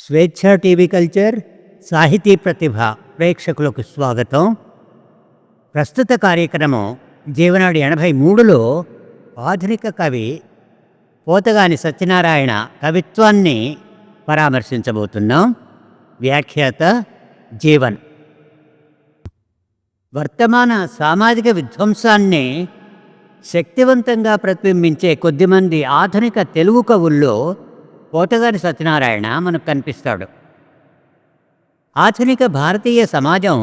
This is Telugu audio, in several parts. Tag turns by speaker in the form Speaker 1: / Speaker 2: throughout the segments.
Speaker 1: స్వేచ్ఛ టీవీ కల్చర్ సాహితీ ప్రతిభ ప్రేక్షకులకు స్వాగతం. ప్రస్తుత కార్యక్రమం జీవనాడి 83లో ఆధునిక కవి పోతగాని సత్యనారాయణ కవిత్వాన్ని పరామర్శించబోతున్నాం. వ్యాఖ్యాత జీవన్. వర్తమాన సామాజిక విధ్వంసాన్ని శక్తివంతంగా ప్రతిబింబించే కొద్దిమంది ఆధునిక తెలుగు కవుల్లో పోతగాని సత్యనారాయణ మనకు కనిపిస్తాడు. ఆధునిక భారతీయ సమాజం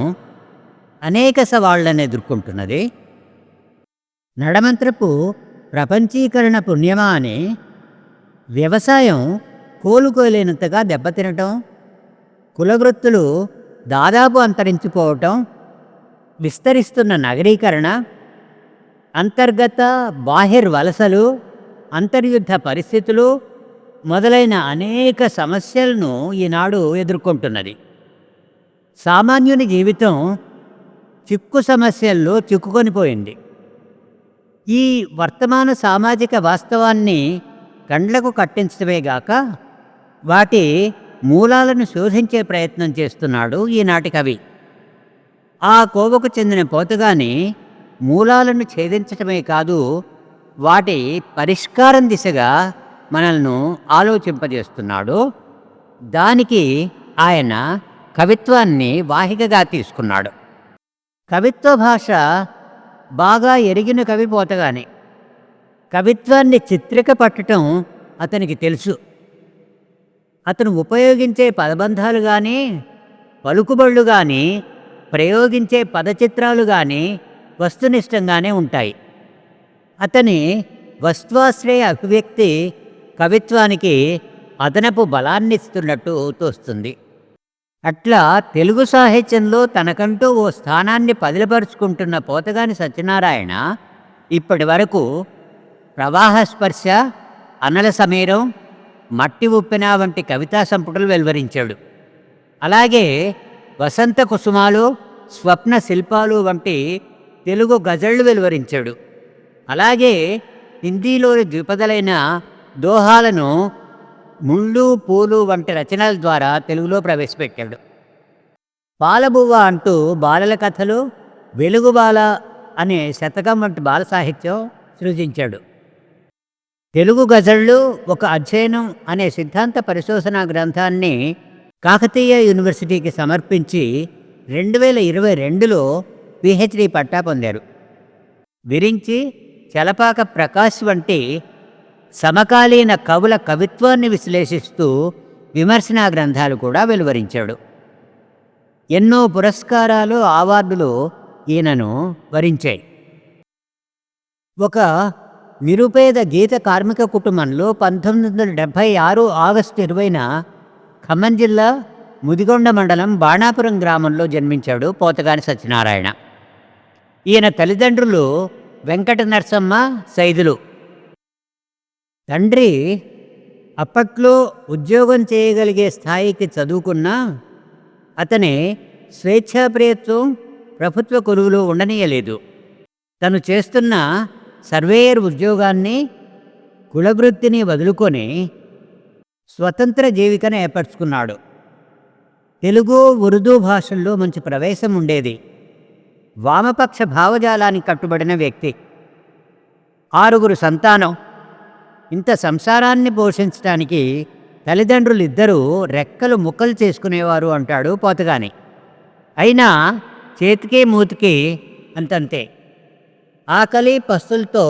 Speaker 1: అనేక సవాళ్లను ఎదుర్కొంటున్నది. నడమంత్రపు ప్రపంచీకరణ పుణ్యమా అని వ్యవసాయం కోలుకోలేనంతగా దెబ్బతినటం, కులవృత్తులు దాదాపు అంతరించిపోవటం, విస్తరిస్తున్న నగరీకరణ, అంతర్గత బాహిర్వలసలు, అంతర్యుద్ధ పరిస్థితులు మొదలైన అనేక సమస్యలను ఈనాడు ఎదుర్కొంటున్నది. సామాన్యుని జీవితం చిక్కు సమస్యల్లో చిక్కుకొనిపోయింది. ఈ వర్తమాన సామాజిక వాస్తవాన్ని కండ్లకు కట్టించడమే గాక వాటి మూలాలను శోధించే ప్రయత్నం చేస్తున్నాడు ఈనాటి కవి. ఆ కోవకు చెందిన పోతగాని మూలాలను ఛేదించటమే కాదు, వాటి పరిష్కారం దిశగా మనల్ని ఆలోచింపజేస్తున్నాడు. దానికి ఆయన కవిత్వాన్ని వాహికగా తీసుకున్నాడు. కవిత్వ భాష బాగా ఎరిగిన కవి పోతగాని. కవిత్వాన్ని చిత్రిక పట్టడం అతనికి తెలుసు. అతను ఉపయోగించే పదబంధాలు కానీ, పలుకుబళ్ళు కానీ, ప్రయోగించే పదచిత్రాలు కానీ వస్తునిష్టంగానే ఉంటాయి. అతని వస్త్వాశ్రయ అభివ్యక్తి కవిత్వానికి అదనపు బలాన్నిస్తున్నట్టు తోస్తుంది. అట్లా తెలుగు సాహిత్యంలో తనకంటూ ఓ స్థానాన్ని పదిలపరుచుకుంటున్న పోతగాని సత్యనారాయణ ఇప్పటి వరకు ప్రవాహస్పర్శ, అనల సమీరం, మట్టి ఉప్పెన వంటి కవితా సంపుటలు వెలువరించాడు. అలాగే వసంత కుసుమాలు, స్వప్న శిల్పాలు వంటి తెలుగు గజళ్ళు వెలువరించాడు. అలాగే హిందీలోని ద్విపదలైన దోహాలను ముళ్ళు పూలు వంటి రచనల ద్వారా తెలుగులో ప్రవేశపెట్టాడు. పాలబువ్వ అంటూ బాలల కథలు, వెలుగుబాల అనే శతకం వంటి బాల సాహిత్యం సృజించాడు. తెలుగు గజళ్ళు ఒక అధ్యయనం అనే సిద్ధాంత పరిశోధనా గ్రంథాన్ని కాకతీయ యూనివర్సిటీకి సమర్పించి 2022లో PhD పట్టా పొందారు. విరించి, చలపాక ప్రకాష్ వంటి సమకాలీన కవుల కవిత్వాన్ని విశ్లేషిస్తూ విమర్శనా గ్రంథాలు కూడా వెలువరించాడు. ఎన్నో పురస్కారాలు, అవార్డులు ఈయనను వరించాయి. ఒక నిరుపేద గీత కార్మిక కుటుంబంలో 1976 ఆగస్టు 20న ఖమ్మం జిల్లా ముదిగొండ మండలం బాణాపురం గ్రామంలో జన్మించాడు పోతగాని సత్యనారాయణ. ఈయన తల్లిదండ్రులు వెంకట నరసమ్మ, సైదులు. తండ్రి అప్పట్లో ఉద్యోగం చేయగలిగే స్థాయికి చదువుకున్నా అతని స్వేచ్ఛాప్రియత్వం ప్రభుత్వ కొలువులో ఉండనీయలేదు. తను చేస్తున్న సర్వేయర్ ఉద్యోగాన్ని, కులవృత్తిని వదులుకొని స్వతంత్ర జీవికను ఏర్పరచుకున్నాడు. తెలుగు, ఉర్దూ భాషల్లో మంచి ప్రవేశం ఉండేది. వామపక్ష భావజాలానికి కట్టుబడిన వ్యక్తి. 6 సంతానం. ఇంత సంసారాన్ని పోషించడానికి తల్లిదండ్రులు ఇద్దరూ రెక్కలు ముక్కలు చేసుకునేవారు అంటాడు పోతగాని. అయినా చేతికి మూతికి అంతంతే. ఆకలి పస్తులతో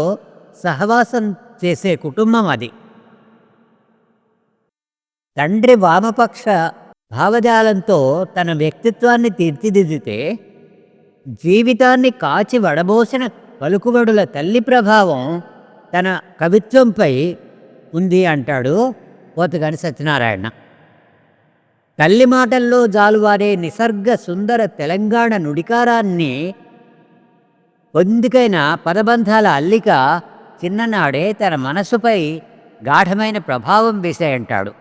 Speaker 1: సహవాసం చేసే కుటుంబం అది. తండ్రి వామపక్ష భావజాలంతో తన వ్యక్తిత్వాన్ని తీర్చిదిద్దితే, జీవితాన్ని కాచి వడబోసిన పలుకుబడుల తల్లి ప్రభావం తన కవిత్వంపై ఉంది అంటాడు పోతగాని సత్యనారాయణ. తల్లి మాటల్లో జాలువారే నిసర్గ సుందర తెలంగాణ నుడికారాన్ని పొందికైన పదబంధాల అల్లిక చిన్ననాడే తన మనసుపై గాఢమైన ప్రభావం వేశాయంటాడు.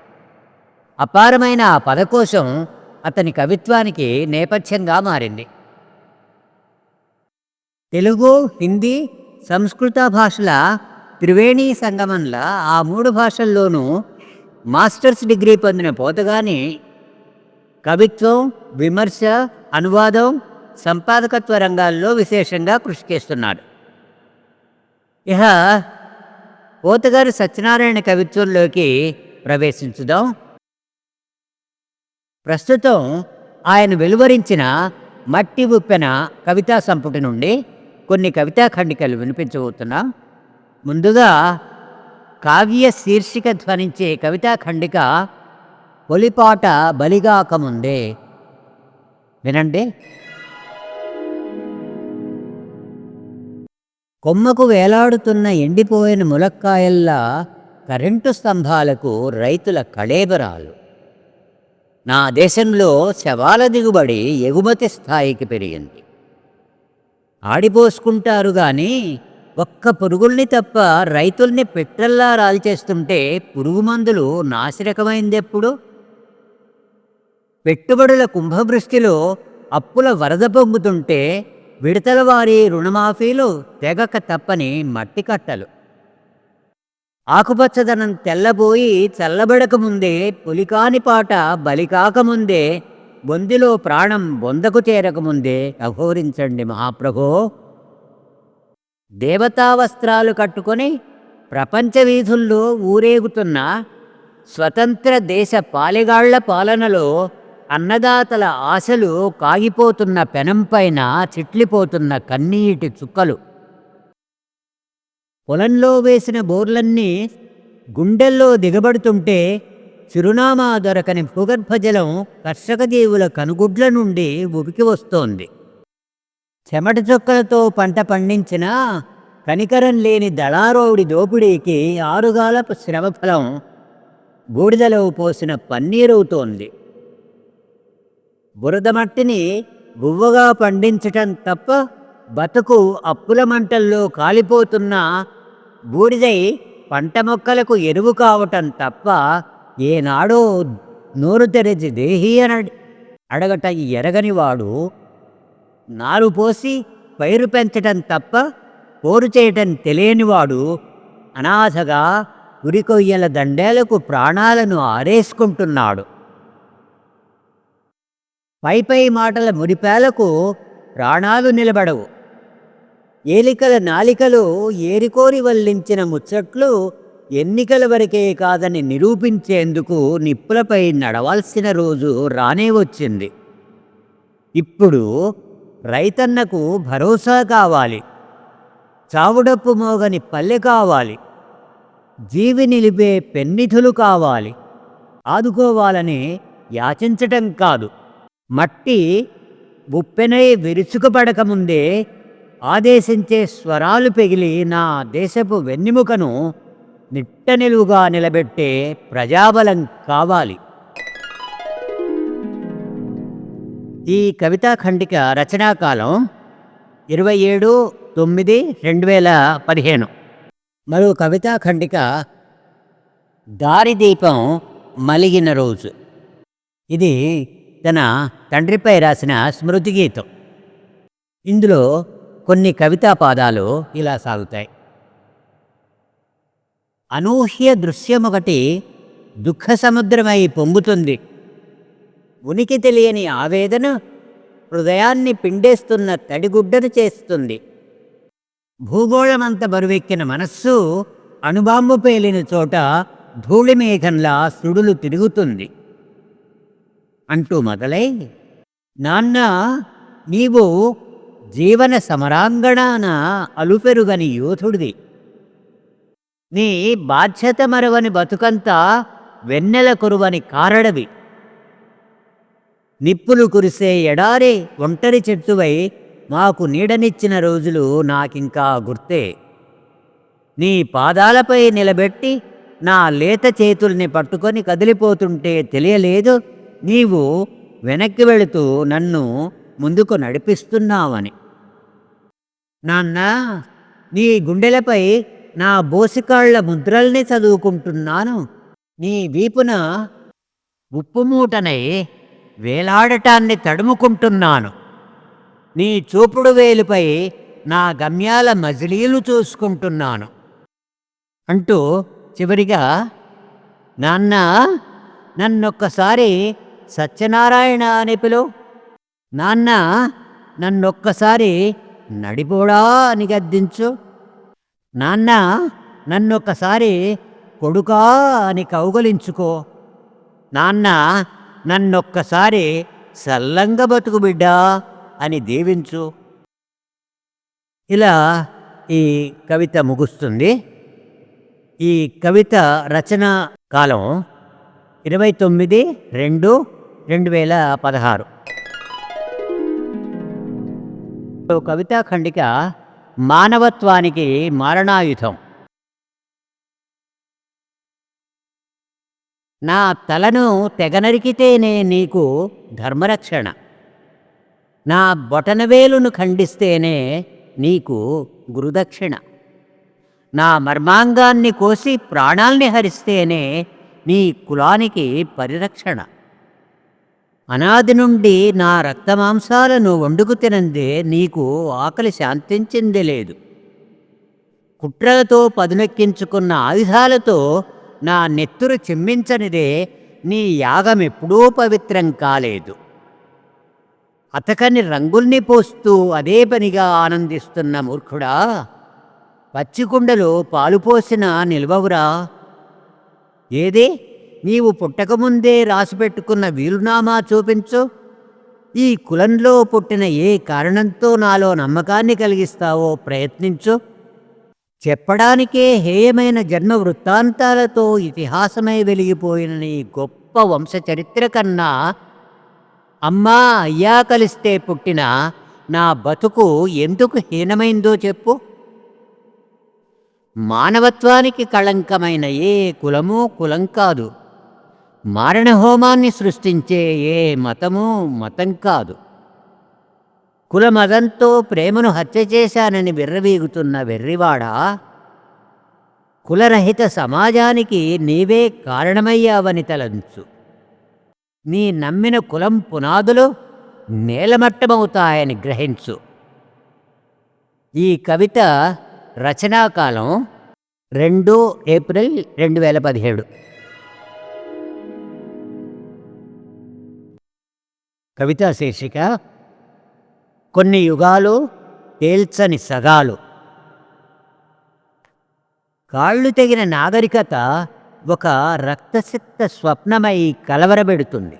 Speaker 1: అపారమైన ఆ పదకోశం అతని కవిత్వానికి నేపథ్యంగా మారింది. తెలుగు, హిందీ, సంస్కృత భాషల త్రివేణీ సంగమంలా ఆ 3 భాషల్లోనూ మాస్టర్స్ డిగ్రీ పొందిన పోతగాని కవిత్వం, విమర్శ, అనువాదం, సంపాదకత్వ రంగాల్లో విశేషంగా కృషి చేస్తున్నాడు. ఇహ పోతగారు సత్యనారాయణ కవిత్వంలోకి ప్రవేశించుదాం. ప్రస్తుతం ఆయన వెలువరించిన మట్టి ఉప్పెన కవితా సంపుటి నుండి కొన్ని కవితా ఖండికలు వినిపించబోతున్నాం. ముందుగా కావ్య శీర్షిక ధ్వనించే కవితా ఖండిక పొలిపాట బలిగాకముందే. వినండి. కొమ్మకు వేలాడుతున్న ఎండిపోయిన ములక్కాయల్లా కరెంటు స్తంభాలకు రైతుల కళేబరాలు. నా దేశంలో శవాల దిగుబడి ఎగుమతి స్థాయికి పెరిగింది. ఆడిపోసుకుంటారు గాని ఒక్క పురుగుల్ని తప్ప రైతుల్ని పెట్రల్లా రాల్చేస్తుంటే పురుగు మందులు నాసిరకమైందెప్పుడు? పెట్టుబడుల కుంభవృష్టిలో అప్పుల వరద పొంగుతుంటే విడతల వారి రుణమాఫీలు తెగక తప్పని మట్టి కట్టలు. ఆకుపచ్చదనం తెల్లబోయి చల్లబడకముందే, పులికాని పాట బలికాకముందే, బొందిలో ప్రాణం బొందకు చేరకముందే అఘోరించండి మహాప్రభో. దేవతా వస్త్రాలు కట్టుకొని ప్రపంచ వీధుల్లో ఊరేగుతున్న స్వతంత్ర దేశ పాలెగాళ్ల పాలనలో అన్నదాతల ఆశలు కాగిపోతున్న పెనంపైన చిట్లిపోతున్న కన్నీటి చుక్కలు. పొలంలో వేసిన బోర్లన్నీ గుండెల్లో దిగబడుతుంటే చిరునామా దొరకని భూగర్భజలం కర్షక జీవుల కనుగుడ్ల నుండి ఉబికి వస్తోంది. చెమట చుక్కలతో పంట పండించిన కనికరం లేని దళారోడి దోపిడీకి ఆరుగాలపు శ్రమఫలం బూడిదలో పోసిన పన్నీరవుతోంది. బురద మట్టిని బువ్వగా పండించటం తప్ప బతుకు అప్పుల మంటల్లో కాలిపోతున్న బూడిదై పంట మొక్కలకు ఎరువు కావటం తప్ప ఏనాడో నోరు తెరిచి దేహీ అని అడగట ఎరగనివాడు నారు పోసి పైరు పెంచటం తప్ప పోరు చేయటం తెలియనివాడు అనాథగా ఉరికొయ్యల దండేలకు ప్రాణాలను ఆరేసుకుంటున్నాడు. పై మాటల మురిపేలకు ప్రాణాలు నిలబడవు. ఏలికల నాలికలు ఏరికోరి వల్లించిన ముచ్చట్లు ఎన్నికల వరకే కాదని నిరూపించేందుకు నిప్పులపై నడవాల్సిన రోజు రానే వచ్చింది. ఇప్పుడు రైతన్నకు భరోసా కావాలి, చావుడప్పు మోగని పల్లె కావాలి, జీవి నిలిపే పెన్నిధులు కావాలి. ఆదుకోవాలని యాచించటం కాదు, మట్టి ఉప్పెనై విరుచుకుపడకముందే ఆదేశించే స్వరాలు పెగిలి నా దేశపు వెన్నెముకను నిట్ట నిలువుగా నిలబెట్టే ప్రజాబలం కావాలి. ఈ కవితా ఖండిక రచనాకాలం 27/9/2015. మరో కవితా ఖండిక దారిదీపం మలిగిన రోజు. ఇది తన తండ్రిపై రాసిన స్మృతి గీతం. ఇందులో కొన్ని కవితా పాదాలు ఇలా సాగుతాయి. అనూహ్య దృశ్యమొకటి దుఃఖ సముద్రమై పొంగుతుంది. ఉనికి తెలియని ఆవేదన హృదయాన్ని పిండేస్తున్న తడిగుడ్డను చేస్తుంది. భూగోళమంత బరువెక్కిన మనస్సు అణుబాంబు పేలిన చోట ధూళిమేఘంలా సుడులు తిరుగుతుంది అంటూ మొదలై, నాన్న నీవు జీవన సమరాంగణాన అలుపెరుగని యోధుడివి. నీ బాధ్యత మరవని బతుకంతా వెన్నెల కురువని కారడవి. నిప్పులు కురిసే ఎడారి ఒంటరి చెట్టువై మాకు నీడనిచ్చిన రోజులు నాకింకా గుర్తే. నీ పాదాలపై నిలబెట్టి నా లేత చేతుల్ని పట్టుకొని కదిలిపోతుంటే తెలియలేదు నీవు వెనక్కి వెళుతూ నన్ను ముందుకు నడిపిస్తున్నావని. నాన్న, నీ గుండెలపై నా బోసికాళ్ల ముద్రల్ని చదువుకుంటున్నాను. నీ వీపున ఉప్పుమూటనై వేలాడటాన్ని తడుముకుంటున్నాను. నీ చూపుడు వేలుపై నా గమ్యాల మజిలీలు చూసుకుంటున్నాను అంటూ చివరిగా నాన్న, నన్నొక్కసారి సత్యనారాయణ అని పిలువు. నాన్న, నన్నొక్కసారి నడిపోడా అని గద్దించు. నాన్న, నన్నొక్కసారి కొడుకా అని కౌగలించుకో. నాన్న, నన్నొక్కసారి సల్లంగా బతుకు బిడ్డా అని దీవించు. ఇలా ఈ కవిత ముగుస్తుంది. ఈ కవిత రచన కాలం 29/2/2016. కవితా ఖండిక మానవత్వానికి మారణాయుధం. నా తలను తెగనరికితేనే నీకు ధర్మరక్షణ. నా బొటనవేలును ఖండిస్తేనే నీకు గురుదక్షిణ. నా మర్మాంగాన్ని కోసి ప్రాణాల్ని హరిస్తేనే నీ కులానికి పరిరక్షణ. అనాది నుండి నా రక్తమాంసాలను వండుకు తినందే నీకు ఆకలి శాంతించింది లేదు. కుట్రలతో పదునెక్కించుకున్న ఆయుధాలతో నా నెత్తురు చిమ్మించనిదే నీ యాగమెప్పుడూ పవిత్రం కాలేదు. అతకని రంగుల్ని పోస్తూ అదే పనిగా ఆనందిస్తున్న మూర్ఖుడా, పచ్చికుండలో పాలు పోసిన నిల్వవురా. ఏదే, నీవు పుట్టకముందే రాసిపెట్టుకున్న వీలునామా చూపించు. ఈ కులంలో పుట్టిన ఏ కారణంతో నాలో నమ్మకాన్ని కలిగిస్తావో ప్రయత్నించు. చెప్పడానికే హేయమైన జన్మ వృత్తాంతాలతో ఇతిహాసమై వెలిగిపోయిన నీ గొప్ప వంశచరిత్ర కన్నా అమ్మా అయ్యా కలిస్తే పుట్టిన నా బతుకు ఎందుకు హీనమైందో చెప్పు. మానవత్వానికి కళంకమైన ఏ కులమూ కులం కాదు. మారణహోమాన్ని సృష్టించే ఏ మతమూ మతం కాదు. కులమదంతో ప్రేమను హత్య చేశానని విర్రవీగుతున్న వెర్రివాడా, కులరహిత సమాజానికి నీవే కారణమయ్యావని తలంచు. నీ నమ్మిన కులం పునాదులు నేలమట్టమవుతాయని గ్రహించు. ఈ కవిత రచనాకాలం 2 ఏప్రిల్ 2017. కవితా శీర్షిక కొన్ని యుగాలు తేల్చని సగాలు. కాళ్ళు తెగిన నాగరికత ఒక రక్తసిక్త స్వప్నమై కలవరబెడుతుంది.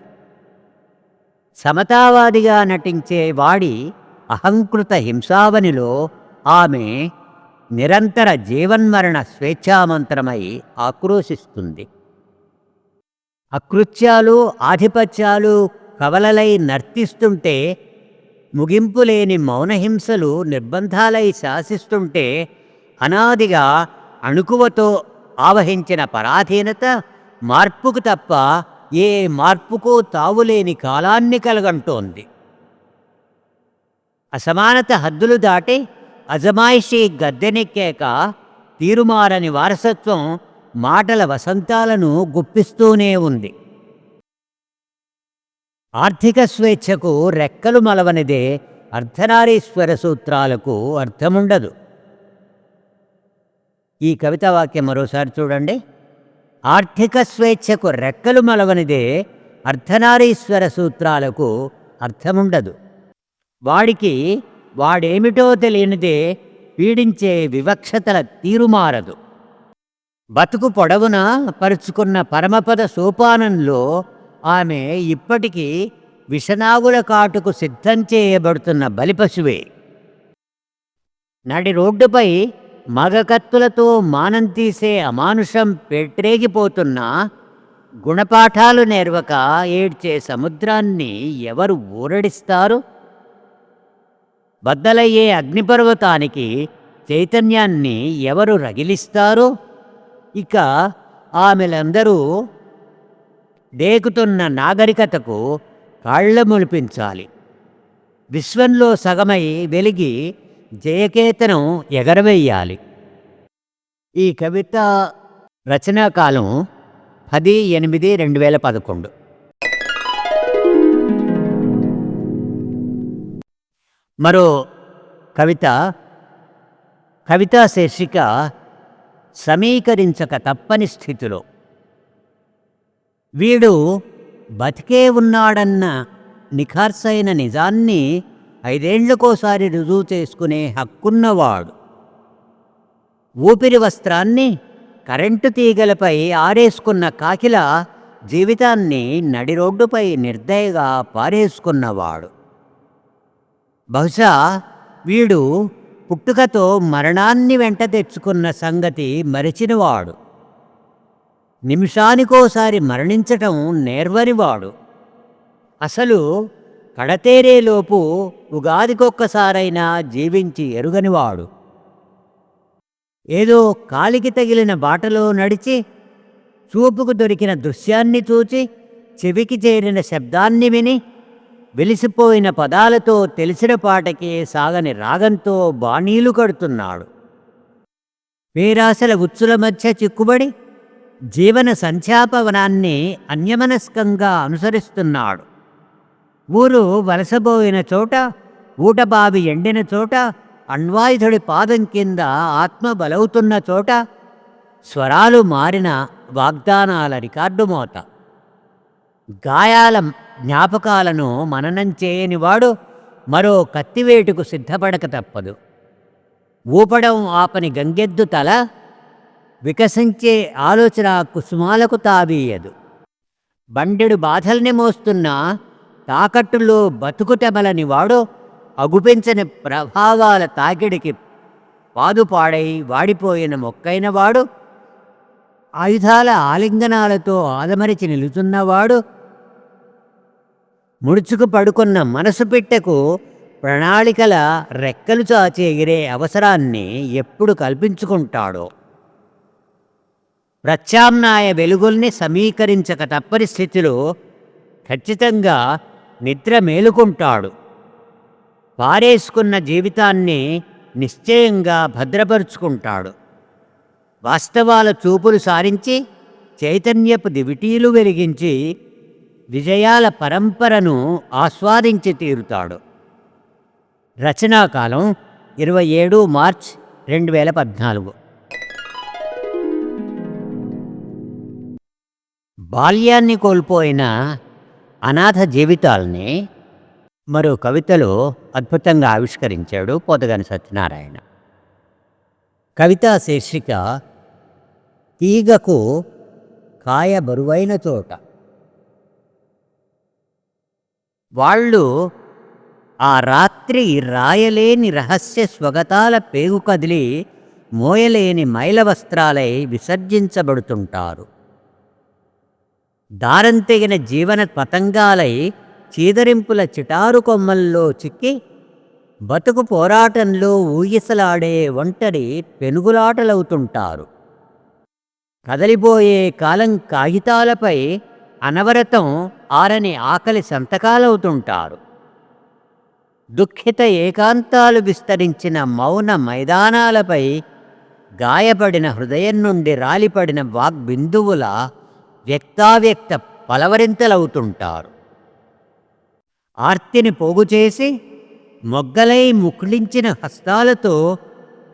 Speaker 1: సమతావాదిగా నటించే వాడి అహంకృత హింసావనిలో ఆమె నిరంతర జీవన్మరణ స్వేచ్ఛామంత్రమై ఆక్రోశిస్తుంది. అకృత్యాలు ఆధిపత్యాలు కవలలై నర్తిస్తుంటే, ముగింపులేని మౌనహింసలు నిర్బంధాలై శాసిస్తుంటే, అనాదిగా అణుకువతో ఆవహించిన పరాధీనత మార్పుకు తప్ప ఏ మార్పుకో తావులేని కాలాన్ని కలగంటోంది. అసమానత హద్దులు దాటి అజమాయిషీ గద్దెనెక్కాక తీరుమారని వారసత్వం మాటల వసంతాలను గుప్పిస్తూనే ఉంది. ఆర్థిక స్వేచ్ఛకు రెక్కలు మలవనిదే అర్ధనారీశ్వర సూత్రాలకు అర్థముండదు. ఈ కవితా వాక్యం మరోసారి చూడండి. ఆర్థిక స్వేచ్ఛకు రెక్కలు మలవనిదే అర్ధనారీశ్వర సూత్రాలకు అర్థముండదు. వాడికి వాడేమిటో తెలియనిదే పీడించే వివక్షతల తీరుమారదు. బతుకు పొడవున పరుచుకున్న పరమపద సోపానంలో ఆమె ఇప్పటికీ విషనాగుల కాటుకు సిద్ధం చేయబడుతున్న బలిపశువే. నడి రోడ్డుపై మగకత్తులతో మానం తీసే అమానుషం పెట్టరేగిపోతున్న గుణపాఠాలు నేర్వక ఏడ్చే సముద్రాన్ని ఎవరు ఊరడిస్తారు? బద్దలయ్యే అగ్నిపర్వతానికి చైతన్యాన్ని ఎవరు రగిలిస్తారు? ఇక ఆమెలందరూ దేకుతున్న నాగరికతకు కాళ్ళ మొలిపించాలి. విశ్వంలో సగమై వెలిగి జయకేతనం ఎగరవేయాలి. ఈ కవిత రచనాకాలం 10/8/2011. మరో కవిత. కవితా శీర్షిక సమీకరించక తప్పని స్థితిలో. వీడు బతికే ఉన్నాడన్న నిఖార్సైన నిజాన్ని 5 ఏళ్లకోసారి రుజువు చేసుకునే హక్కున్నవాడు. ఊపిరి వస్త్రాన్ని కరెంటు తీగలపై ఆరేసుకున్న కాకిలా జీవితాన్ని నడిరోడ్డుపై నిర్దయగా పారేసుకున్నవాడు. బహుశా వీడు పుట్టుకతో మరణాన్ని వెంట తెచ్చుకున్న సంగతి మరచినవాడు. నిమిషానికోసారి మరణించటం నేర్వనివాడు. అసలు కడతేరేలోపు ఉగాదికొక్కసారైనా జీవించి ఎరుగనివాడు. ఏదో కాలికి తగిలిన బాటలో నడిచి, చూపుకు దొరికిన దృశ్యాన్ని చూచి, చెవికి చేరిన శబ్దాన్ని విని, వెలిసిపోయిన పదాలతో తెలిసిన పాటకే సాగని రాగంతో బాణీలు కడుతున్నాడు. పేరాశల ఉచ్చుల మధ్య చిక్కుబడి జీవన సంధ్యాపవనాన్ని అన్యమనస్కంగా అనుసరిస్తున్నాడు. ఊరు వలసబోయిన చోట, ఊటబావి ఎండిన చోట, అణ్వాయుధుడి పాదం కింద ఆత్మ బలవుతున్న చోట స్వరాలు మారిన వాగ్దానాల రికార్డు మోత. గాయాల జ్ఞాపకాలను మననం చేయనివాడు మరో కత్తివేటుకు సిద్ధపడక తప్పదు. ఊపడం ఆపని గంగెద్దు తల వికసించే ఆలోచన కుసుమాలకు తావీయదు. బండెడు బాధల్ని మోస్తున్న తాకట్టులో బతుకుటెమలని వాడు అగుపించని ప్రభావాల తాకిడికి పాదుపాడై వాడిపోయిన మొక్కైనవాడు, ఆయుధాల ఆలింగనాలతో ఆదమరిచి నిలుచున్నవాడు, ముడుచుకు పడుకున్న మనసు పిట్టకు ప్రణాళికల రెక్కలు చాచి ఎగిరే అవసరాన్ని ఎప్పుడు కల్పించుకుంటాడో, ప్రత్యామ్నాయ వెలుగుల్ని సమీకరించక తప్పని స్థితిలో ఖచ్చితంగా నిద్ర మేలుకుంటాడు. పారేసుకున్న జీవితాన్ని నిశ్చయంగా భద్రపరుచుకుంటాడు. వాస్తవాల చూపులు సారించి చైతన్యపు దివిటీలు వెలిగించి విజయాల పరంపరను ఆస్వాదించి తీరుతాడు. రచనాకాలం 27 మార్చ్ 2014. బాల్యాన్ని కోల్పోయిన అనాథ జీవితాల్ని మరో కవితలో అద్భుతంగా ఆవిష్కరించాడు పోతగాని సత్యనారాయణ. కవితా శీర్షిక తీగకు కాయ బరువైన చోట. వాళ్ళు ఆ రాత్రి రాయలేని రహస్య స్వగతాల పేగు కదిలి మోయలేని మైల వస్త్రాలై విసర్జించబడుతుంటారు. దారం తెగిన జీవన పతంగాలై చీదరింపుల చిటారు కొమ్మల్లో చిక్కి బతుకు పోరాటంలో ఊగిసలాడే ఒంటరి పెనుగులాటలవుతుంటారు. కదలిపోయే కాలం కాగితాలపై అనవరతం ఆరని ఆకలి సంతకాలవుతుంటారు. దుఃఖిత ఏకాంతాలు విస్తరించిన మౌన మైదానాలపై గాయపడిన హృదయం నుండి రాలిపడిన వాగ్బిందువుల వ్యక్తావ్యక్త పలవరింతలవుతుంటారు. ఆర్తిని పోగుచేసి మొగ్గలై ముకుళించిన హస్తాలతో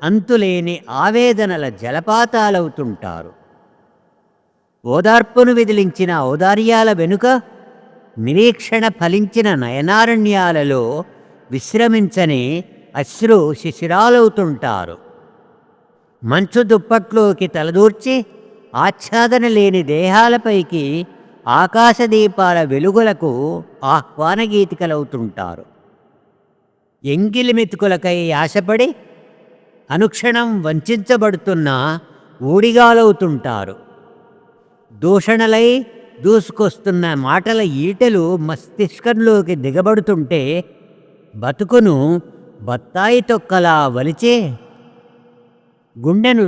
Speaker 1: అంతులేని ఆవేదనల జలపాతాలవుతుంటారు. ఓదార్పును విదిలించిన ఔదార్యాల వెనుక నిరీక్షణ ఫలించిన నయనారణ్యాలలో విశ్రమించని అశ్రు శిశిరాలవుతుంటారు. మంచు దుప్పట్లోకి తలదూర్చి ఆచ్ఛాదన లేని దేహాలపైకి ఆకాశదీపాల వెలుగులకు ఆహ్వానగీతికలవుతుంటారు. ఎంగిలి మెతుకులకై ఆశపడి అనుక్షణం వంచబడుతున్న ఊడిగాలవుతుంటారు. దూషణలై దూసుకొస్తున్న మాటల ఈటెలు మస్తిష్కంలోకి దిగబడుతుంటే బతుకును బత్తాయి తొక్కలా వలిచే గుండెను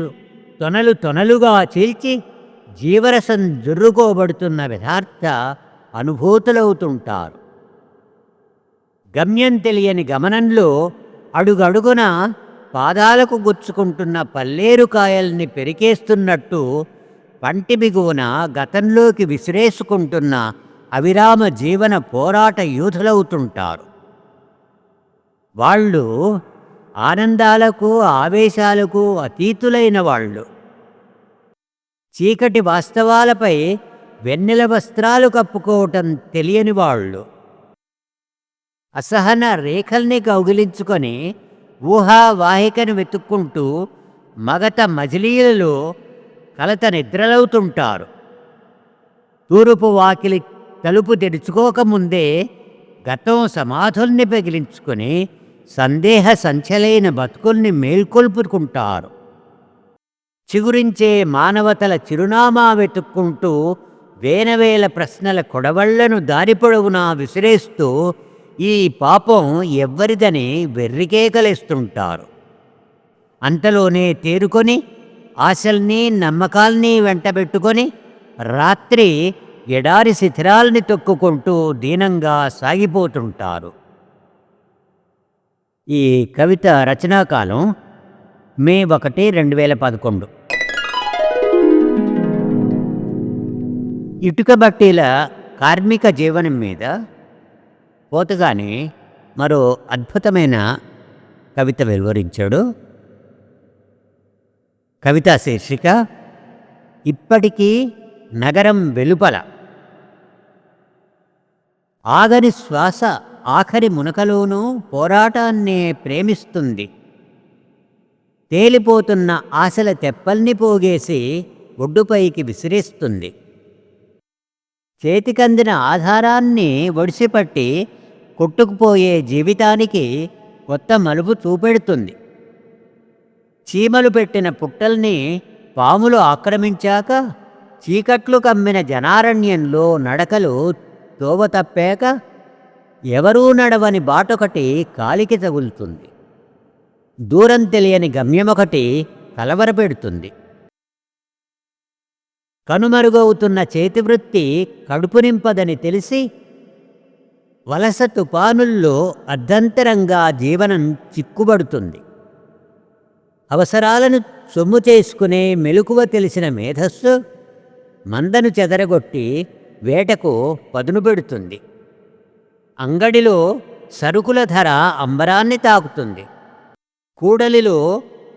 Speaker 1: తొనలుగా చీల్చి జీవరసం జుర్రుకోబడుతున్న యథార్థ అనుభూతులవుతుంటారు. గమ్యం తెలియని గమనంలో అడుగడుగున పాదాలకు గుచ్చుకుంటున్న పల్లేరుకాయల్ని పెరికేస్తున్నట్టు పంటి బిగువున గతంలోకి విసిరేసుకుంటున్న అవిరామ జీవన పోరాట యూధులవుతుంటారు. వాళ్ళు ఆనందాలకు ఆవేశాలకు అతీతులైన వాళ్ళు. చీకటి వాస్తవాలపై వెన్నెల వస్త్రాలు కప్పుకోవటం తెలియని వాళ్ళు. అసహన రేఖల్ని కౌగిలించుకొని ఊహావాహికను వెతుక్కుంటూ మగత మజిలీలలో కలత నిద్రలవుతుంటారు. తూర్పు వాకిలి తలుపు తెరుచుకోకముందే గతం సమాధుల్ని పగిలించుకొని సందేహ సంచలైన బతుకుల్ని మేల్కొల్పుకుంటారు. చిగురించే మానవతల చిరునామా వెతుక్కుంటూ వేనవేల ప్రశ్నల కొడవళ్లను దారి పొడవునా విసిరేస్తూ ఈ పాపం ఎవ్వరిదని వెర్రికేకలేస్తుంటారు. అంతలోనే తేరుకొని ఆశల్ని నమ్మకాల్ని వెంటబెట్టుకొని రాత్రి ఎడారి శిథిరాల్ని తొక్కుకుంటూ దీనంగా సాగిపోతుంటారు. ఈ కవిత రచనాకాలం మే 1, 2011. ఇటుక బట్టీల కార్మిక జీవనం మీద పోతగానే మరో అద్భుతమైన కవిత వెలువరించాడు. కవితా శీర్షిక ఇప్పటికీ నగరం వెలుపల. ఆగని శ్వాస ఆఖరి మునకలోనూ పోరాటాన్నే ప్రేమిస్తుంది. తేలిపోతున్న ఆశల తెప్పల్ని పోగేసి ఒడ్డుపైకి విసిరేస్తుంది. చేతికందిన ఆధారాన్ని ఒడిసిపట్టి కొట్టుకుపోయే జీవితానికి కొత్త మలుపు చూపెడుతుంది. చీమలు పెట్టిన పుట్టల్ని పాములు ఆక్రమించాక చీకట్లు కమ్మిన జనారణ్యంలో నడకలు తోవ తప్పాక ఎవరూ నడవని బాటొకటి కాలికి తగులుతుంది. దూరం తెలియని గమ్యమొకటి కలవరపెడుతుంది. కనుమరుగవుతున్న చేతివృత్తి కడుపు నింపదని తెలిసి వలస తుపానుల్లో అర్ధంతరంగా జీవనం చిక్కుబడుతుంది. అవసరాలను సొమ్ము చేసుకునే మెలకువ తెలిసిన మేధస్సు మందను చెదరగొట్టి వేటకు పదును పెడుతుంది. అంగడిలో సరుకుల ధర అంబరాన్ని తాకుతుంది. కూడలిలో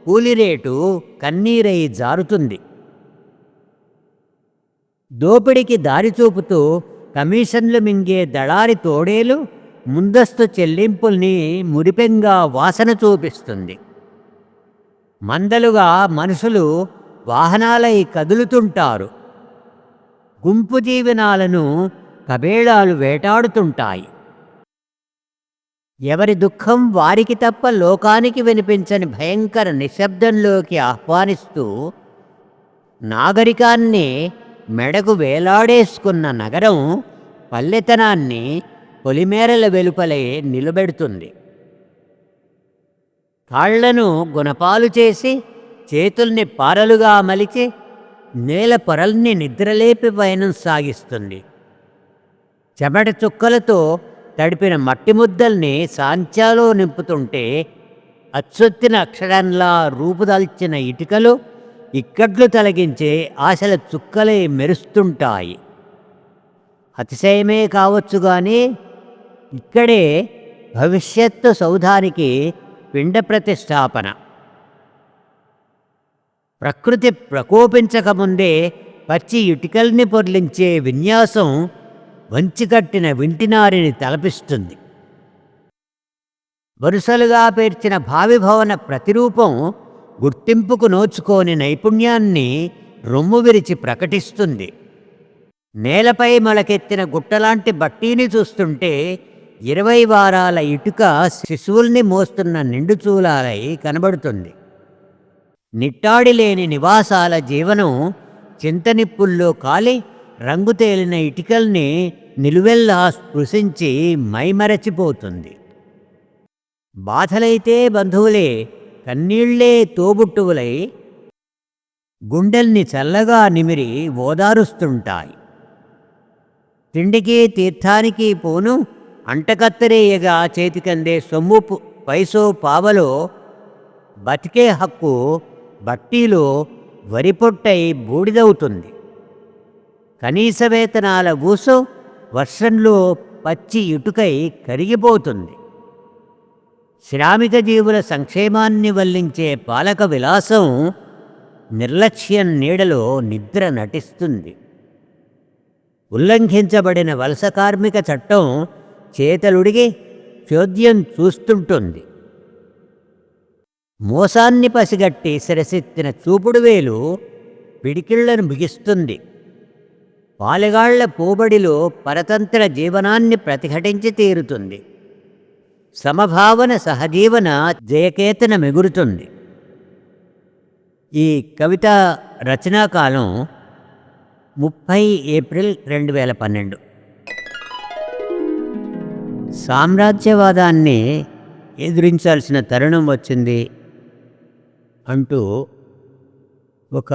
Speaker 1: కూలిరేటు కన్నీరై జారుతుంది. దోపిడికి దారి చూపుతూ కమిషన్లు మింగే దళారి తోడేలు ముందస్తు చెల్లింపుల్ని మురిపెంగా వాసన చూపిస్తుంది. మందలుగా మనుషులు వాహనాలై కదులుతుంటారు. గుంపు జీవనాలను కబేళాలు వేటాడుతుంటాయి. ఎవరి దుఃఖం వారికి తప్ప లోకానికి వినిపించని భయంకర నిశ్శబ్దంలోకి ఆహ్వానిస్తూ నాగరికాన్ని మెడకు వేలాడేసుకున్న నగరం పల్లెతనాన్ని పొలిమేరల వెలుపలే నిలబెడుతుంది. కాళ్లను గుణపాలు చేసి చేతుల్ని పారలుగా మలిచి నేల పొరల్ని నిద్రలేపి పయనం సాగిస్తుంది. చెమట చుక్కలతో తడిపిన మట్టి ముద్దల్ని సాంచాలో నింపుతుంటే అచ్చొత్తిన అక్షరంలా రూపుదాల్చిన ఇటుకలు ఇక్కట్లు తొలగించే ఆశల చుక్కలై మెరుస్తుంటాయి. అతిశయమే కావచ్చు కానీ ఇక్కడే భవిష్యత్తు సౌధానికి పిండ ప్రతిష్టాపన. ప్రకృతి ప్రకోపించకముందే పచ్చి ఇటుకల్ని పొర్లించే విన్యాసం వంచికట్టిన వింటినారిని తలపిస్తుంది. వరుసలుగా పేర్చిన భావి భవన ప్రతిరూపం గుర్తింపుకు నోచుకోని నైపుణ్యాన్ని రొమ్ము విరిచి ప్రకటిస్తుంది. నేలపై మొలకెత్తిన గుట్టలాంటి బట్టీని చూస్తుంటే 20 వారాల ఇటుక శిశువుల్ని మోస్తున్న నిండుచూలాలై కనబడుతుంది. నిట్టాడి లేని నివాసాల జీవనం చింతనిప్పుల్లో కాలి రంగు తేలిన ఇటుకల్ని నిలువెల్లా స్పృశించి మైమరచిపోతుంది. బాధలైతే బంధువులే, కన్నీళ్లే తోబుట్టువులై గుండెల్ని చల్లగా నిమిరి ఓదారుస్తుంటాయి. తిండికి తీర్థానికి పోను అంటకత్తరేయగా చేతికందే సొమ్ము పైసో పావలో బతికే హక్కు బట్టీలో వరిపొట్టై బూడిదవుతుంది. కనీస వేతనాల ఊసు వర్షంలో పచ్చి ఇటుకై కరిగిపోతుంది. శ్రామిక జీవుల సంక్షేమాన్ని వల్లించే పాలక విలాసం నిర్లక్ష్యం నీడలో నిద్ర నటిస్తుంది. ఉల్లంఘించబడిన వలస కార్మిక చట్టం చేతలుడిగి చోద్యం చూస్తుంటుంది. మోసాన్ని పసిగట్టి శిరసెత్తిన చూపుడు వేలు పిడికిళ్లను బిగిస్తుంది. పాలెగాళ్ల పోబడిలో పరతంత్ర జీవనాన్ని ప్రతిఘటించి తీరుతుంది. సమభావన సహజీవన జయకేతన మెగురుతుంది. ఈ కవిత రచనాకాలం 30 ఏప్రిల్ 2012. సామ్రాజ్యవాదాన్ని ఎదిరించాల్సిన తరుణం వచ్చింది అంటూ ఒక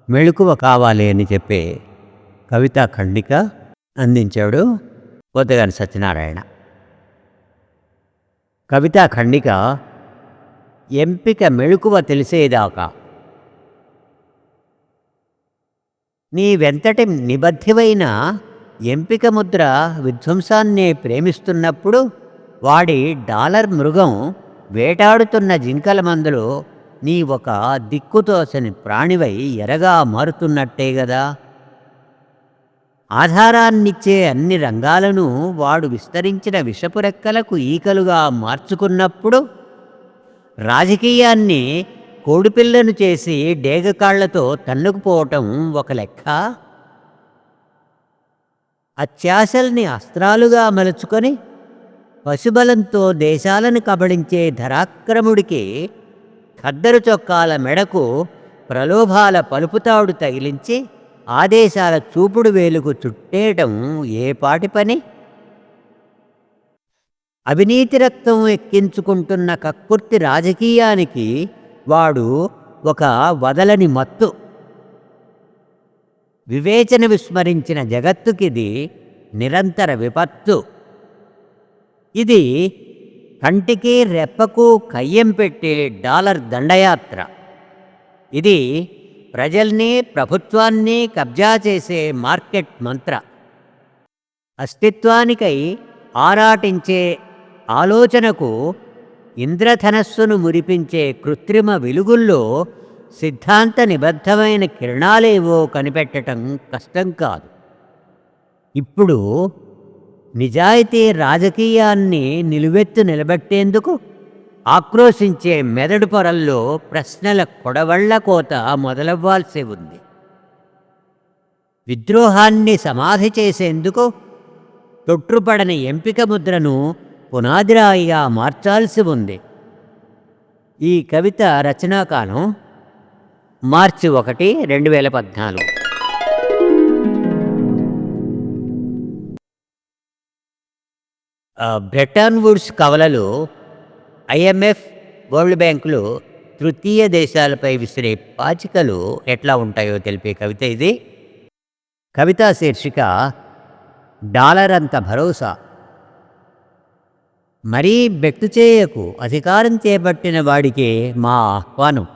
Speaker 1: మెళుకువ కావాలి అని చెప్పి కవితా ఖండిక అందించాడు పోతగాని సత్యనారాయణ. కవితా ఖండిక ఎంపిక మెళుకువ తెలిసేదాకా. నీ వెంతటి నిబద్ధివైన ఎంపిక ముద్ర విధ్వంసాన్నే ప్రేమిస్తున్నప్పుడు వాడి డాలర్ మృగం వేటాడుతున్న జింకల మందులో నీ ఒక దిక్కుతోసని ప్రాణివై ఎరగా మారుతున్నట్టే గదా. ఆధారాన్నిచ్చే అన్ని రంగాలను వాడు విస్తరించిన విషపు రెక్కలకు ఈకలుగా మార్చుకున్నప్పుడు రాజకీయాన్ని కోడిపిల్లను చేసి డేగకాళ్లతో తన్నుకుపోవటం ఒక లెక్క. అత్యాశల్ని అస్త్రాలుగా మలుచుకొని పశుబలంతో దేశాలను కబళించే ధరాక్రముడికి ఖద్దరు చొక్కాల మెడకు ప్రలోభాల పలుపుతాడు తగిలించి ఆదేశాల చూపుడు వేలుకు చుట్టేయటం ఏ పాటి పని? అవినీతి రక్తం ఎక్కించుకుంటున్న కక్కుర్తి రాజకీయానికి వాడు ఒక వదలని మత్తు. వివేచన విస్మరించిన జగత్తుకిది నిరంతర విపత్తు. ఇది కంటికి రెప్పకు కయ్యం పెట్టే డాలర్ దండయాత్ర. ఇది ప్రజల్ని ప్రభుత్వాన్ని కబ్జా చేసే మార్కెట్ మంత్ర. అస్తిత్వానికై ఆరాటించే ఆలోచనకు ఇంద్రధనస్సును మురిపించే కృత్రిమ వెలుగుల్లో సిద్ధాంత నిబద్ధమైన కిరణాలేవో కనిపెట్టడం కష్టం కాదు. ఇప్పుడు నిజాయితీ రాజకీయాన్ని నిలువెత్తు నిలబెట్టేందుకు ఆక్రోశించే మెదడు పొరల్లో ప్రశ్నల కొడవళ్ల కోత మొదలవ్వాల్సి ఉంది. విద్రోహాన్ని సమాధి చేసేందుకు తొట్టుపడని ఎంపిక ముద్రను పునాదిరాయిగా మార్చాల్సి ఉంది. ఈ కవిత రచనాకాలం మార్చి 1, 2014. బ్రెటన్ వుడ్స్ కవలలు IMF, వరల్డ్ బ్యాంకులు తృతీయ దేశాలపై విసిరే పాచికలు ఎట్లా ఉంటాయో తెలిపే కవిత ఇది. కవితా శీర్షిక డాలర్ అంత భరోసా. మరీ బెట్టు చేయకు, అధికారం చేపట్టిన వాడికే మా ఆహ్వానం.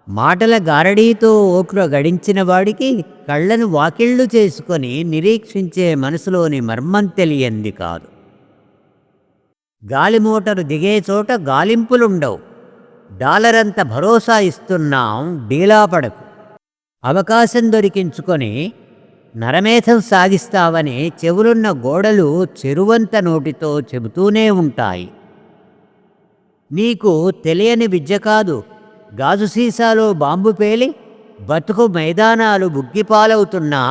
Speaker 1: మాటల గారడీతో ఓట్లు గడించిన వాడికి కళ్ళను వాకిళ్ళు చేసుకొని నిరీక్షించే మనసులోని మర్మం తెలియంది కాదు. గాలిమోటరు దిగే చోట గాలింపులుండవు. డాలర్ అంత భరోసా ఇస్తున్నాం, డీలాపడకు. అవకాశం దొరికించుకొని నరమేధం సాగిస్తావని చెవులున్న గోడలు చెరువంత నోటితో చెబుతూనే ఉంటాయి. నీకు తెలియని విద్య కాదు, గాజు సీసాలో బాంబు పేలి బతుకు మైదానాలు బుగ్గిపాలవుతున్నా,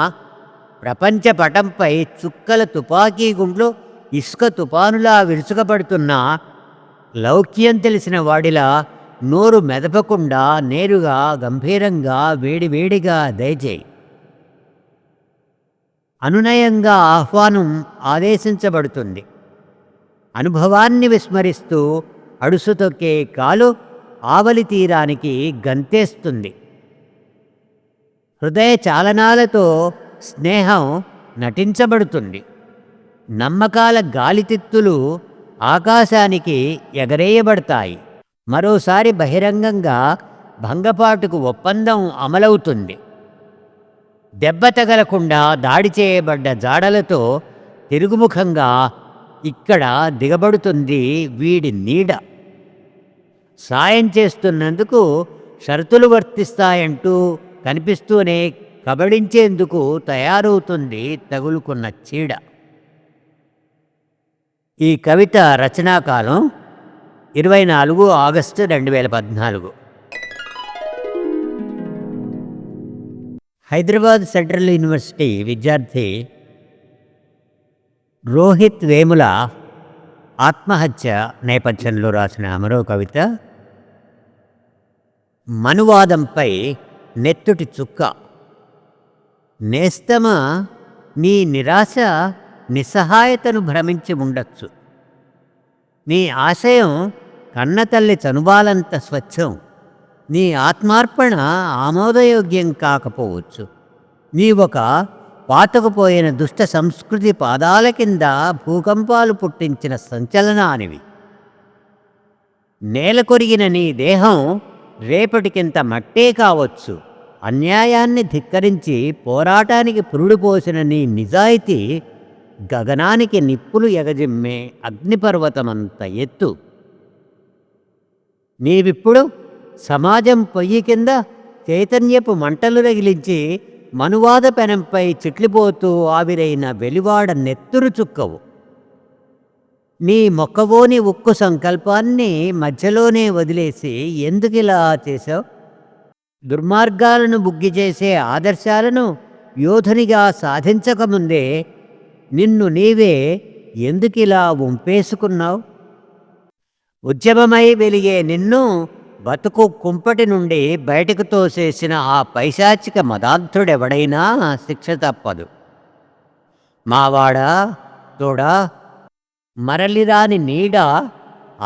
Speaker 1: ప్రపంచ పటంపై చుక్కల తుపాకీ గుండ్లు ఇసుక తుపానులా విరుచుకపడుతున్నా, లౌక్యం తెలిసిన వాడిలా నోరు మెదపకుండా నేరుగా గంభీరంగా వేడివేడిగా దయచేయి. అనునయంగా ఆహ్వానం ఆదేశించబడుతుంది. అనుభవాన్ని విస్మరిస్తూ అడుసు తొక్కే కాలు ఆవలి తీరానికి గంతేస్తుంది. హృదయ చాలనాలతో స్నేహం నటించబడుతుంది. నమ్మకాల గాలితిత్తులు ఆకాశానికి ఎగరేయబడతాయి. మరోసారి బహిరంగంగా భంగపాటుకు ఒప్పందం అమలవుతుంది. దెబ్బ తగలకుండా దాడి చేయబడ్డ జాడలతో తిరుగుముఖంగా ఇక్కడ దిగబడుతుంది వీడి నీడ. సాయం చేస్తున్నందుకు షరతులు వర్తిస్తాయంటూ కనిపిస్తూనే కబడించేందుకు తయారవుతుంది తగులుకున్న చీడ. ఈ కవిత రచనాకాలం 24 ఆగస్టు 2014. హైదరాబాద్ సెంట్రల్ యూనివర్సిటీ విద్యార్థి రోహిత్ వేముల ఆత్మహత్య నేపథ్యంలో రాసిన మరో కవిత మనువాదంపై నెత్తుటి చుక్క. నేస్తమా, నీ నిరాశ నిస్సహాయతను భ్రమించి ఉండొచ్చు. నీ ఆశయం కన్నతల్లి చనుబాలంత స్వచ్ఛం. నీ ఆత్మార్పణ ఆమోదయోగ్యం కాకపోవచ్చు. నీ ఒక పాతకుపోయిన దుష్ట సంస్కృతి పాదాల కింద భూకంపాలు పుట్టించిన సంచలనానివి. నేల కొరిగిన నీ దేహం రేపటికింత మట్టే కావచ్చు. అన్యాయాన్ని ధిక్కరించి పోరాటానికి పురుడుపోసిన నీ నిజాయితీ గగనానికి నిప్పులు ఎగజిమ్మే అగ్నిపర్వతమంత ఎత్తు. నీవిప్పుడు సమాజం పొయ్యి కింద చైతన్యపు మంటలు రగిలించి మనువాద పెనంపై చిట్లిపోతూ ఆవిరైన వెలివాడ నెత్తురు చుక్కవు. నీ మొక్కవోని ఉక్కు సంకల్పాన్ని మధ్యలోనే వదిలేసి ఎందుకిలా చేశావు? దుర్మార్గాలను బుగ్గి చేసే ఆదర్శాలను యోధునిగా సాధించకముందే నిన్ను నీవే ఎందుకిలా వంపేసుకున్నావు? ఉద్యమమై వెలిగే నిన్ను బతుకు కుంపటి నుండి బయటకు తోసేసిన ఆ పైశాచిక మదాంధుడెవడైనా శిక్ష తప్పదు. మావాడా, తోడా, మరలిరాని నీడ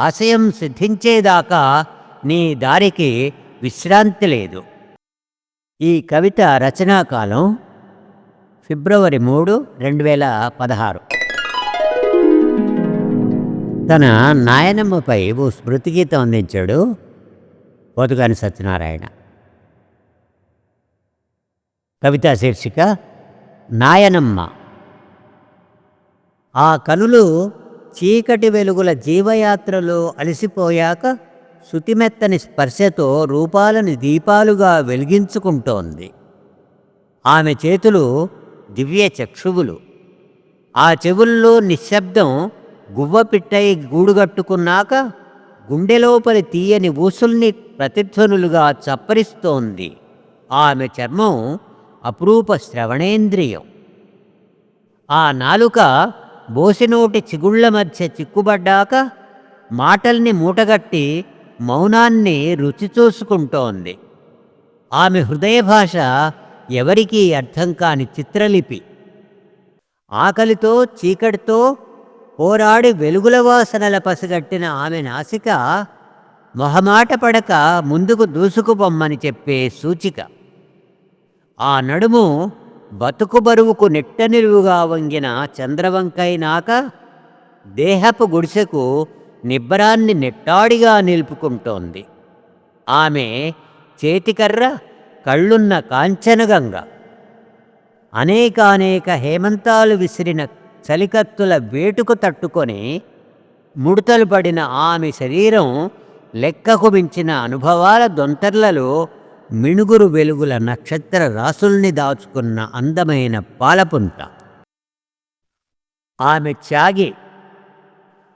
Speaker 1: ఆశయం సిద్ధించేదాకా నీ దారికి విశ్రాంతి లేదు. ఈ కవిత రచనాకాలం ఫిబ్రవరి 3, 2016. తన నాయనమ్మపై ఓ స్మృతిగీతం అందించాడు పోతుగాని సత్యనారాయణ. కవితా శీర్షిక నాయనమ్మ. ఆ కనులు చీకటి వెలుగుల జీవయాత్రలో అలసిపోయాక శుతిమెత్తని స్పర్శతో రూపాలను దీపాలుగా వెలిగించుకుంటోంది. ఆమె చేతులు దివ్య చక్షువులు. ఆ చెవుల్లో నిశ్శబ్దం గువ్వపిట్టై గూడుగట్టుకున్నాక గుండెలోపలి తీయని ఊసుల్ని ప్రతిధ్వనులుగా చప్పరిస్తోంది. ఆమె చర్మం అపురూప శ్రవణేంద్రియం. ఆ నాలుక బోసినోటి చిగుళ్ల మధ్య చిక్కుబడ్డాక మాటల్ని మూటగట్టి మౌనాన్ని రుచి చూసుకుంటోంది. ఆమె హృదయ భాష ఎవరికీ అర్థం కాని చిత్రలిపి. ఆకలితో చీకటితో పోరాడి వెలుగుల వాసనల పసిగట్టిన ఆమె నాసిక మొహమాట పడక ముందుకు దూసుకుపొమ్మని చెప్పే సూచిక. ఆ నడుము బతుకు బరువుకు నిట్ట నిలువుగా వంగిన చంద్రవంకైనాక దేహపు గుడిసెకు నిబ్బరాన్ని నెట్టాడిగా నిలుపుకుంటోంది. ఆమె చేతికర్ర కళ్ళున్న కాంచనగంగ. అనేకానేక హేమంతాలు విసిరిన చలికత్తుల వేటుకు తట్టుకొని ముడతలు పడిన ఆమె శరీరం లెక్కకు మించిన అనుభవాల దొంతర్లలో మిణుగురు వెలుగుల నక్షత్ర రాసుల్ని దాచుకున్న అందమైన పాలపుంట. ఆమె త్యాగి.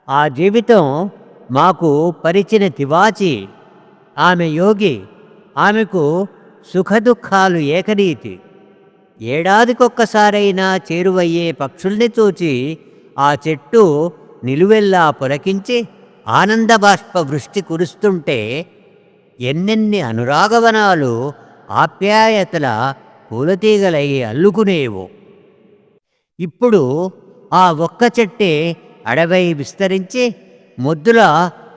Speaker 1: ఆ జీవితం మాకు పరిచిన తివాచి. ఆమె యోగి. ఆమెకు సుఖదుఖాలు ఏకరీతి. ఏడాదికొక్కసారైనా చేరువయ్యే పక్షుల్ని చూచి ఆ చెట్టు నిలువెల్లా పులకించి ఆనందబాష్ప వృష్టి కురుస్తుంటే ఎన్నెన్ని అనురాగవనాలు ఆప్యాయతల పూలతీగలై అల్లుకునేవో. ఇప్పుడు ఆ ఒక్క చెట్టే అడవై విస్తరించి మొద్దుల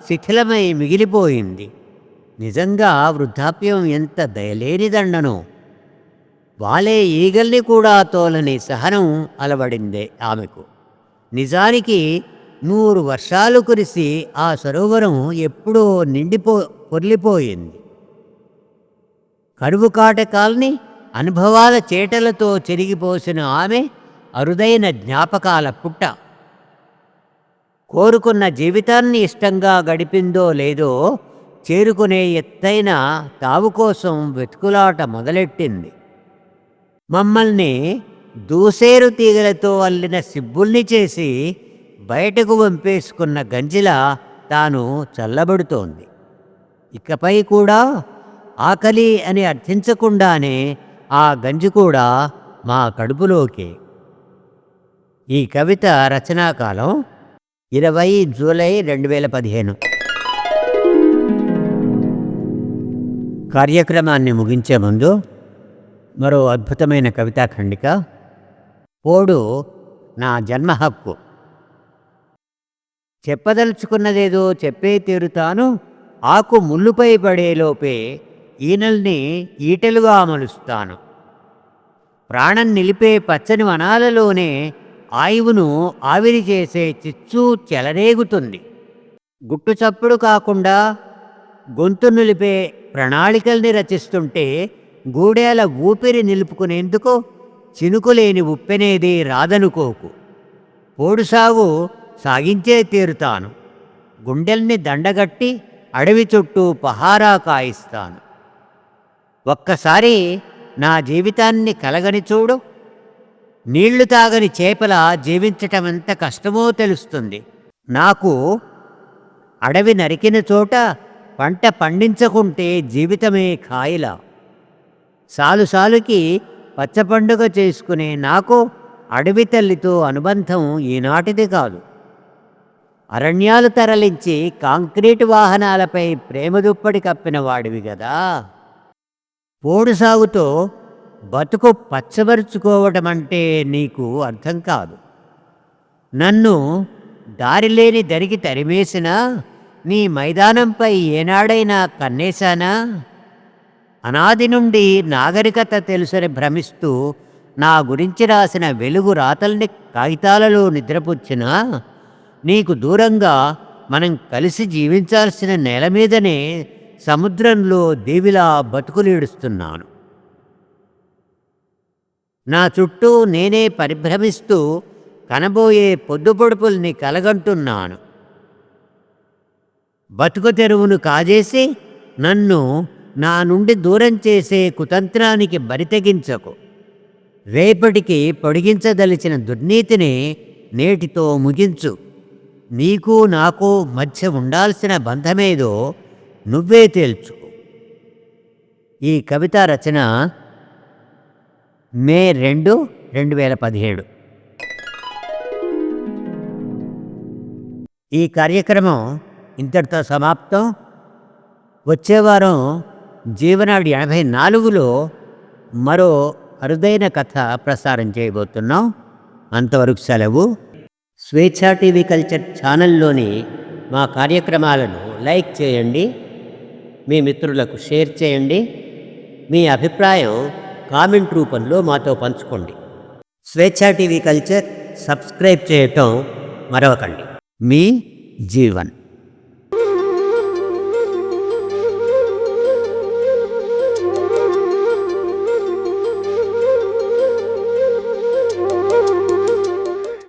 Speaker 1: శిథిలమై మిగిలిపోయింది. నిజంగా వృద్ధాప్యం ఎంత దయలేనిదండనో. వాలే ఈగల్ని కూడా తోలని సహనం అలవడిందే ఆమెకు. నిజానికి 100 వర్షాలు కురిసి ఆ సరోవరం ఎప్పుడో పొర్లిపోయింది. కరువు కాటకాల్ని అనుభవాల చేటలతో చెరిగిపోసిన ఆమె అరుదైన జ్ఞాపకాల పుట్ట. కోరుకున్న జీవితాన్ని ఇష్టంగా గడిపిందో లేదో చేరుకునే ఎత్తైన తావు కోసం వెతుకులాట మొదలెట్టింది. మమ్మల్ని దూసేరు తీగలతో అల్లిన సిబ్బుల్ని చేసి బయటకు వంపేసుకున్న గంజిలా తాను చల్లబడుతోంది. ఇకపై కూడా ఆకలి అని అర్థించకుండానే ఆ గంజి కూడా మా కడుపులోకే. ఈ కవిత రచనాకాలం 20 జూలై 2015. కార్యక్రమాన్ని ముగించే ముందు మరో అద్భుతమైన కవితా ఖండిక. పోడు నా జన్మ హక్కు. చెప్పదలుచుకున్నదేదో చెప్పే తీరుతాను, ఆకు ముల్లుపై పడేలోపే ఈనల్ని ఈటెలుగా మలుస్తాను. ప్రాణం నిలిపే పచ్చని వనాలలోనే ఆయువును ఆవిరి చేసే చిచ్చు చెలరేగుతుంది. గుట్టు చప్పుడు కాకుండా గొంతు నిలిపే ప్రణాళికల్ని రచిస్తుంటే గూడేల ఊపిరి నిలుపుకునేందుకు చినుకులేని ఉప్పెనేది రాదనుకోకు. పోడు సాగు సాగించే తీరుతాను. గుండెల్ని దండగట్టి అడవి చుట్టూ పహారా కాయిస్తాను. ఒక్కసారి నా జీవితాన్ని కలగని చూడు. నీళ్లు తాగని చేపల జీవించటం ఎంత కష్టమో తెలుస్తుంది. నాకు అడవి నరికిన చోట పంట పండించకుంటే జీవితమే ఖాయిలా. సాలుసాలుకి పచ్చపండుగ చేసుకునే నాకు అడవి తల్లితో అనుబంధం ఈనాటిది కాదు. అరణ్యాలు తరలించి కాంక్రీటు వాహనాలపై ప్రేమ దుప్పటి కప్పిన వాడివి గదా. పోడు సాగుతో బతుకు పచ్చబరుచుకోవటం అంటే నీకు అర్థం కాదు. నన్ను దారిలేని దరికి తరిమేసినా నీ మైదానంపై ఏనాడైనా కన్నేశానా? అనాది నుండి నాగరికత తెలుసని భ్రమిస్తూ నా గురించి రాసిన వెలుగు రాతల్ని కాగితాలలో నిద్రపుచ్చినా నీకు దూరంగా మనం కలిసి జీవించాల్సిన నేల మీదనే సముద్రంలో దేవిలా బతుకులీడుస్తున్నాను. నా చుట్టూ నేనే పరిభ్రమిస్తూ కనబోయే పొద్దుపొడుపుల్ని కలగంటున్నాను. బతుకు తెరువును కాజేసి నన్ను నా నుండి దూరం చేసే కుతంత్రానికి బరితెగించకు. రేపటికి పొడిగించదలిచిన దుర్నీతిని నేటితో ముగించు. నీకు నాకు మధ్య ఉండాల్సిన బంధమేదో నువ్వే తేల్చుకో. ఈ కవితా రచన మే 2, 2017. ఈ కార్యక్రమం ఇంతటితో సమాప్తం. వచ్చేవారం జీవనాడి 84లో మరో అరుదైన కథ ప్రసారం చేయబోతున్నాం. అంతవరకు సెలవు. స్వేచ్ఛా టీవీ కల్చర్ ఛానల్లోని మా కార్యక్రమాలను లైక్ చేయండి, మీ మిత్రులకు షేర్ చేయండి, మీ అభిప్రాయం కామెంట్ రూపంలో మాతో పంచుకోండి. స్వేచ్ఛా టీవీ కల్చర్ సబ్స్క్రైబ్ చేయటం మరవకండి. మీ జీవన్.